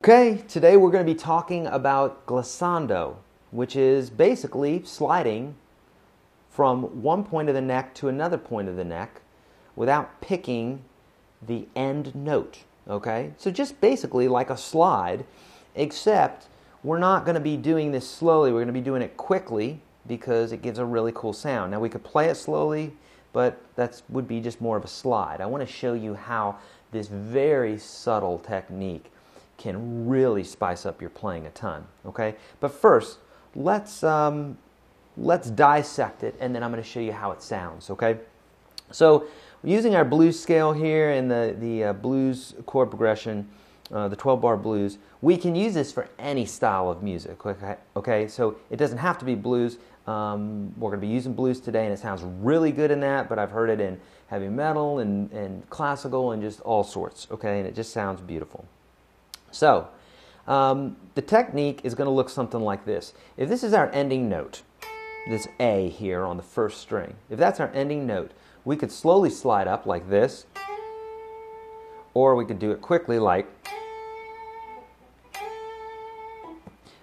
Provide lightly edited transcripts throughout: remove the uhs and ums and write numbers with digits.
Okay, today we're going to be talking about glissando, which is basically sliding from one point of the neck to another point of the neck without picking the end note, okay? So just basically like a slide, except we're not going to be doing this slowly. We're going to be doing it quickly because it gives a really cool sound. Now we could play it slowly, but that would be just more of a slide. I want to show you how this very subtle technique can really spice up your playing a ton, okay? But first, let's dissect it, and then I'm going to show you how it sounds, okay? So, using our blues scale here and the blues chord progression, the 12-bar blues, we can use this for any style of music, okay? So, it doesn't have to be blues. We're going to be using blues today, and it sounds really good in that, but I've heard it in heavy metal and classical and just all sorts, okay? And it just sounds beautiful. So, the technique is going to look something like this. If this is our ending note, this A here on the first string, if that's our ending note, we could slowly slide up like this, or we could do it quickly like,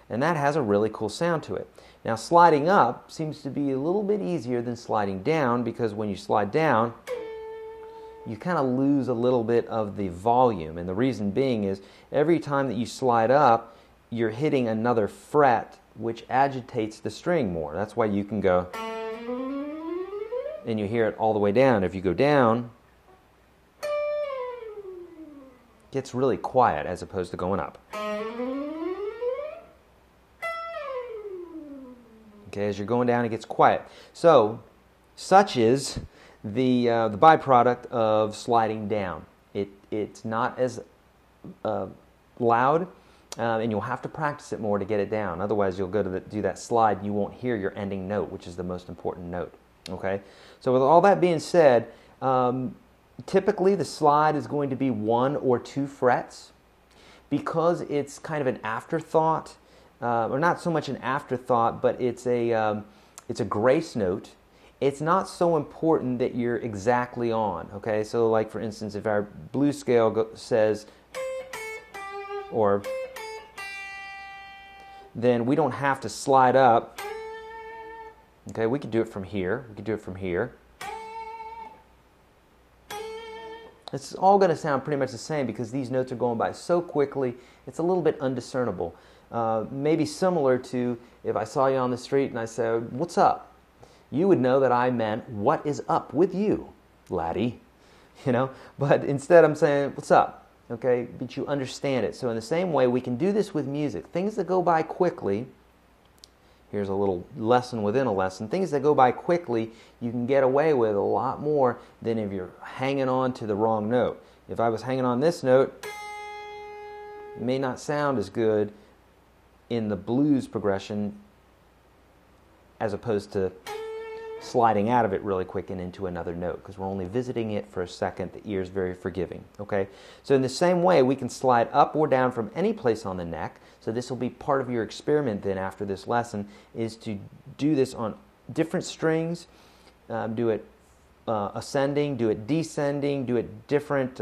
and that has a really cool sound to it. Now, sliding up seems to be a little bit easier than sliding down, because when you slide down, you kind of lose a little bit of the volume, and the reason being is every time that you slide up, you're hitting another fret, which agitates the string more. That's why you can go, and you hear it all the way down. If you go down, it gets really quiet as opposed to going up. Okay, as you're going down, it gets quiet. So, such is the byproduct of sliding down. It's not as loud, and you'll have to practice it more to get it down. Otherwise, you'll go to do that slide and you won't hear your ending note, which is the most important note. Okay. So with all that being said, typically the slide is going to be 1 or 2 frets, because it's kind of an afterthought, or not so much an afterthought, but it's a grace note. It's not so important that you're exactly on, okay? So like for instance, if our blues scale says, or, then we don't have to slide up, okay? We could do it from here, we could do it from here. It's all going to sound pretty much the same because these notes are going by so quickly, it's a little bit undiscernible. Maybe similar to if I saw you on the street and I said, "What's up?" You would know that I meant, "What is up with you, laddie?" You know, but instead I'm saying, "What's up?" Okay, but you understand it. So in the same way, we can do this with music. Things that go by quickly, here's a little lesson within a lesson. Things that go by quickly, you can get away with a lot more than if you're hanging on to the wrong note. If I was hanging on this note, it may not sound as good in the blues progression as opposed to sliding out of it really quick and into another note, because we're only visiting it for a second. The ear is very forgiving, okay? So in the same way, we can slide up or down from any place on the neck. So this will be part of your experiment then after this lesson, is to do this on different strings, do it ascending, do it descending, do it different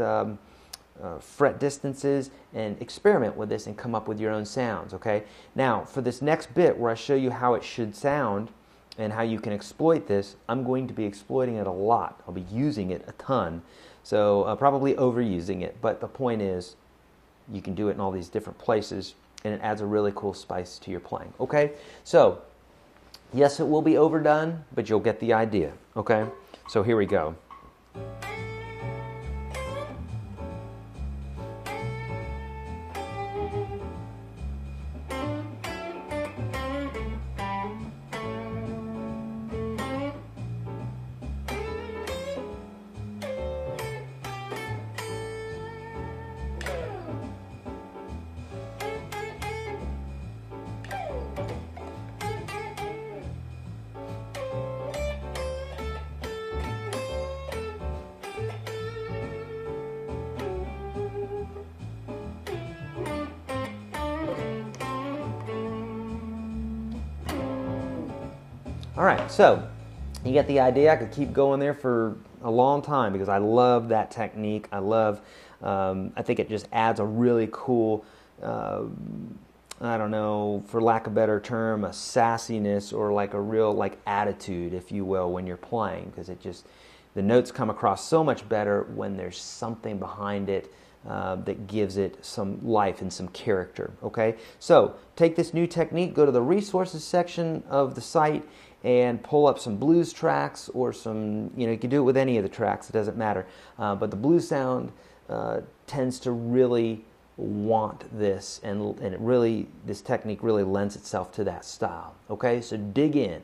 fret distances, and experiment with this and come up with your own sounds, okay? Now, for this next bit where I show you how it should sound and how you can exploit this, I'm going to be exploiting it a lot. I'll be using it a ton, so probably overusing it, but the point is you can do it in all these different places and it adds a really cool spice to your playing, okay? So, yes, it will be overdone, but you'll get the idea, okay? So here we go. All right, so you get the idea. I could keep going there for a long time because I love that technique. I think it just adds a really cool I don't know, for lack of a better term, a sassiness or like a real like attitude, if you will, when you're playing, because the notes come across so much better when there's something behind it that gives it some life and some character. Okay, so take this new technique, go to the resources section of the site, and pull up some blues tracks or some, you can do it with any of the tracks, it doesn't matter. But the blues sound tends to really want this, and this technique really lends itself to that style. Okay, so dig in.